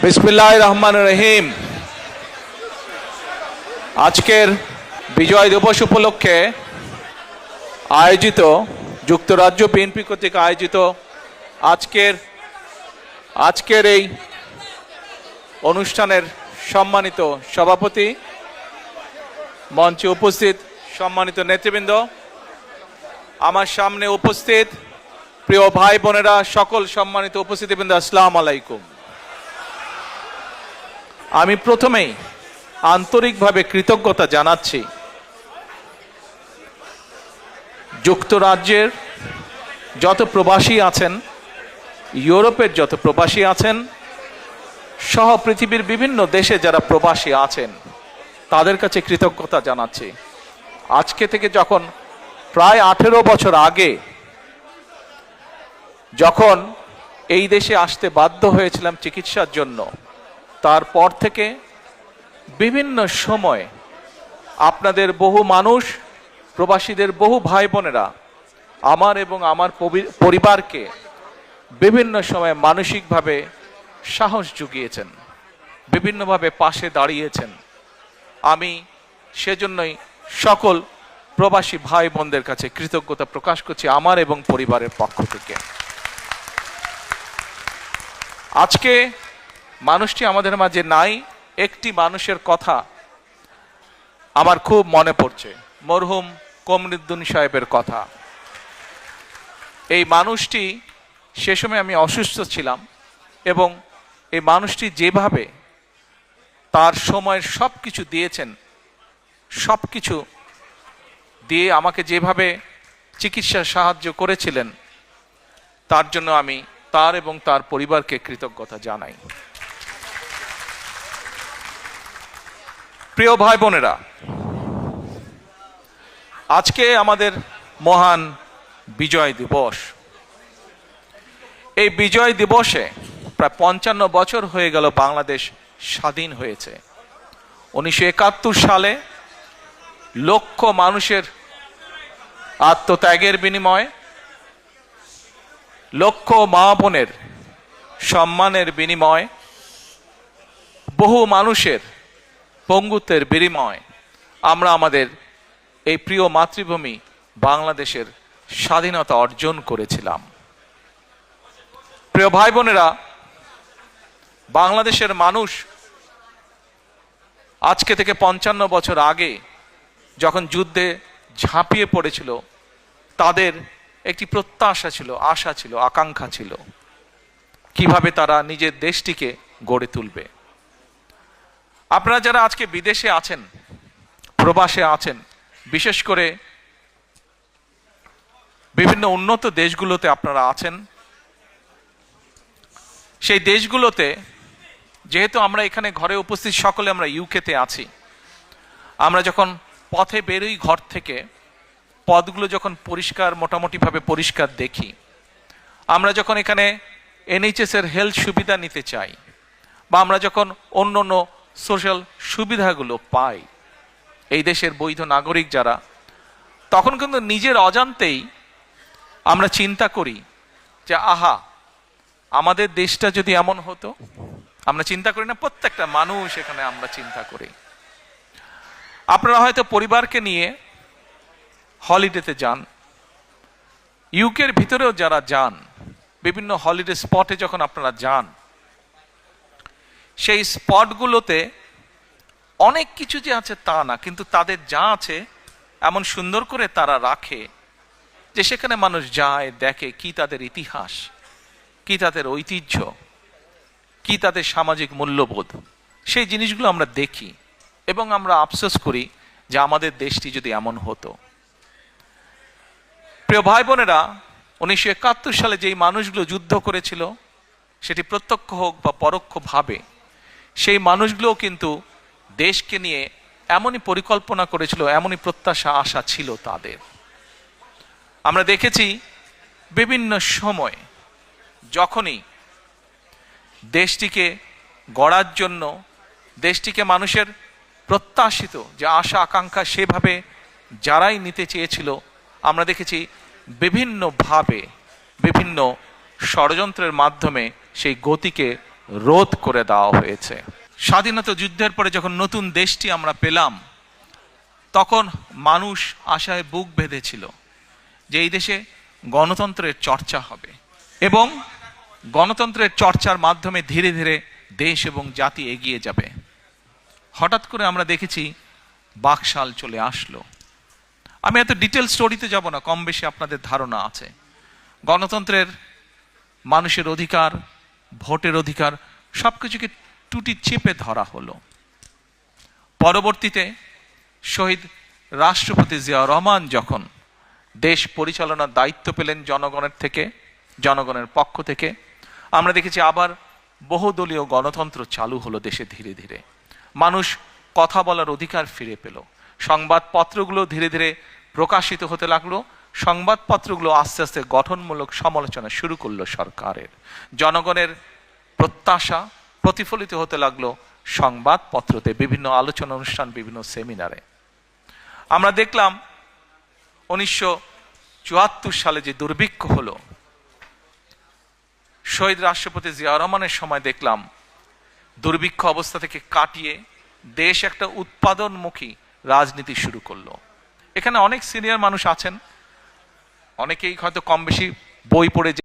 বিসমিল্লাহির রহমানির রহিম। আজকের বিজয় দিবস উপলক্ষে আয়োজিত যুক্তরাজ্য বিএনপি কর্তৃক আয়োজিত আজকের এই অনুষ্ঠানের সম্মানিত সভাপতি, মঞ্চে উপস্থিত সম্মানিত নেতৃবৃন্দ, আমার সামনে উপস্থিত প্রিয় ভাই বোনেরা, সকল সম্মানিত উপস্থিতিবৃন্দ, আসসালামু আলাইকুম। আমি প্রথমেই আন্তরিকভাবে কৃতজ্ঞতা জানাচ্ছি যুক্তরাজ্যের যত প্রবাসী আছেন, ইউরোপের যত প্রবাসী আছেন, সহ পৃথিবীর বিভিন্ন দেশে যারা প্রবাসী আছেন, তাদের কাছে কৃতজ্ঞতা জানাচ্ছি। আজকে থেকে যখন প্রায় 18 বছর আগে যখন এই দেশে আসতে বাধ্য হয়েছিলাম চিকিৎসার জন্য, তারপর থেকে বিভিন্ন সময় আপনাদের বহু মানুষ, প্রবাসীদের বহু ভাই বোনেরা আমার এবং আমার পরিবারকে বিভিন্ন সময় মানসিকভাবে সাহস জুগিয়েছেন, বিভিন্নভাবে পাশে দাঁড়িয়েছেন। আমি সেজন্যই সকল প্রবাসী ভাই বোনদের কাছে কৃতজ্ঞতা প্রকাশ করছি আমার এবং পরিবারের পক্ষ থেকে। আজকে মানুষটি আমাদের মাঝে নাই, একটি মানুষের কথা আমার খুব মনে পড়ছে, মরহুম কমরুদ্দিন সাহেবের কথা। এই মানুষটি, সে সময় আমি অসুস্থ ছিলাম, এবং এই মানুষটি যেভাবে তার সময়ের সব কিছু দিয়েছেন, সব কিছু দিয়ে আমাকে যেভাবে চিকিৎসার সাহায্য করেছিলেন, তার জন্য আমি তার এবং তার পরিবারকে কৃতজ্ঞতা জানাই। প্রিয় ভাই বোনেরা, আজকে আমাদের মহান বিজয় দিবস। এই বিজয় দিবসে প্রায় 55 বছর হয়ে গেল বাংলাদেশ স্বাধীন হয়েছে। 1971 সালে লক্ষ মানুষের আত্মত্যাগের বিনিময়ে, লক্ষ মা বোনের সম্মানের বিনিময়ে, বহু মানুষের পঙ্গুত্বের বিনিময়ে আমরা আমাদের এই প্রিয় মাতৃভূমি বাংলাদেশের স্বাধীনতা অর্জন করেছিলাম। প্রিয় ভাই বোনেরা, বাংলাদেশের মানুষ আজকে থেকে 55 বছর আগে যখন যুদ্ধে ঝাঁপিয়ে পড়েছিল, তাদের একটি প্রত্যাশা ছিল, আশা ছিল, আকাঙ্ক্ষা ছিল কিভাবে তারা নিজের দেশটিকে গড়ে তুলবে। আপনারা যারা আজকে বিদেশে আছেন, প্রবাসে আছেন, বিশেষ করে বিভিন্ন উন্নত দেশগুলোতে আপনারা আছেন, সেই দেশগুলোতে যেহেতু আমরা এখানে ঘরে উপস্থিত সকলে আমরা ইউকেতে আছি, আমরা যখন পথে বেরোই ঘর থেকে, পথগুলো যখন পরিষ্কার, মোটামুটিভাবে পরিষ্কার দেখি, আমরা যখন এখানে NHS এর হেলথ সুবিধা নিতে চাই, বা আমরা যখন অন্য অন্য সোশ্যাল সুবিধাগুলো পাই এই দেশের বৈধ নাগরিক যারা, তখন কিন্তু নিজের অজান্তেই আমরা চিন্তা করি যে আহা, আমাদের দেশটা যদি এমন হতো। আমরা চিন্তা করি না? প্রত্যেকটা মানুষ এখানে আমরা চিন্তা করি। আপনারা হয়তো পরিবারকে নিয়ে হলিডেতে যান, ইউকের ভিতরেও যারা যান, বিভিন্ন হলিডে স্পটে যখন আপনারা যান, সেই স্পটগুলোতে অনেক কিছু যে আছে তা না, কিন্তু তাদের যা আছে এমন সুন্দর করে তারা রাখে যে সেখানে মানুষ যায়, দেখে কি তাদের ইতিহাস, কি তাদের ঐতিহ্য, কি তাদের সামাজিক মূল্যবোধ। সেই জিনিসগুলো আমরা দেখি এবং আমরা আফসোস করি যে আমাদের দেশটি যদি এমন হতো। প্রিয় ভাই বোনেরা, 1971 সালে যেই মানুষগুলো যুদ্ধ করেছিল, সেটি প্রত্যক্ষ হোক বা পরোক্ষভাবে, সেই মানুষগুলো কিন্তু দেশকে নিয়ে এমনই পরিকল্পনা করেছিল, এমনই প্রত্যাশা, আশা ছিল তাদের। আমরা দেখেছি বিভিন্ন সময় যখনই দেশটিকে গড়ার জন্য, দেশটিকে মানুষের প্রত্যাশিত যে আশা আকাঙ্ক্ষা সেভাবে যারাই নিতে চেয়েছিল, আমরা দেখেছি বিভিন্নভাবে, বিভিন্ন ষড়যন্ত্রের মাধ্যমে সেই গতিকে রোধ করে দেওয়া হয়েছে। স্বাধীনতা যুদ্ধের পরে যখন নতুন দেশটি আমরা পেলাম, তখন মানুষ আশায় বুক বেঁধেছিল যে এই দেশে গণতন্ত্রের চর্চা হবে এবং গণতন্ত্রের চর্চার মাধ্যমে ধীরে ধীরে দেশ এবং জাতি এগিয়ে যাবে। হঠাৎ করে আমরা দেখেছি বাকশাল চলে আসলো। আমি এত ডিটেল স্টোরিতে যাব না, কম বেশি আপনাদের ধারণা আছে। গণতন্ত্রের, মানুষের অধিকার, ভোটের অধিকার সবকিছুকে টুটি চেপে ধরা হলো। পরবর্তীতে শহীদ রাষ্ট্রপতি জিয়াউর রহমান যখন দেশ পরিচালনার দায়িত্ব পেলেন জনগণের পক্ষ থেকে, আমরা দেখেছি আবার বহুদলীয় গণতন্ত্র চালু হলো দেশে। ধীরে ধীরে মানুষ কথা বলার অধিকার ফিরে পেল। সংবাদপত্রগুলো ধীরে ধীরে প্রকাশিত হতে লাগলো। সংবাদপত্রগুলো আস্তে আস্তে গঠনমূলক সমালোচনা শুরু করলো সরকারের। জনগণের প্রত্যাশা প্রতিফলিত হতে লাগলো সংবাদপত্রতে, বিভিন্ন আলোচনা অনুষ্ঠান, বিভিন্ন সেমিনারে। আমরা দেখলাম 1974 সালে যে দুর্ভিক্ষ হলো, শহীদ রাষ্ট্রপতি জিয়াউর রহমানের সময় দেখলাম দুর্ভিক্ষ অবস্থা থেকে কাটিয়ে দেশ একটা উৎপাদনমুখী রাজনীতি শুরু করলো। এখানে অনেক সিনিয়র মানুষ আছেন, অনেকেই হয়তো কম বেশি বই পড়ে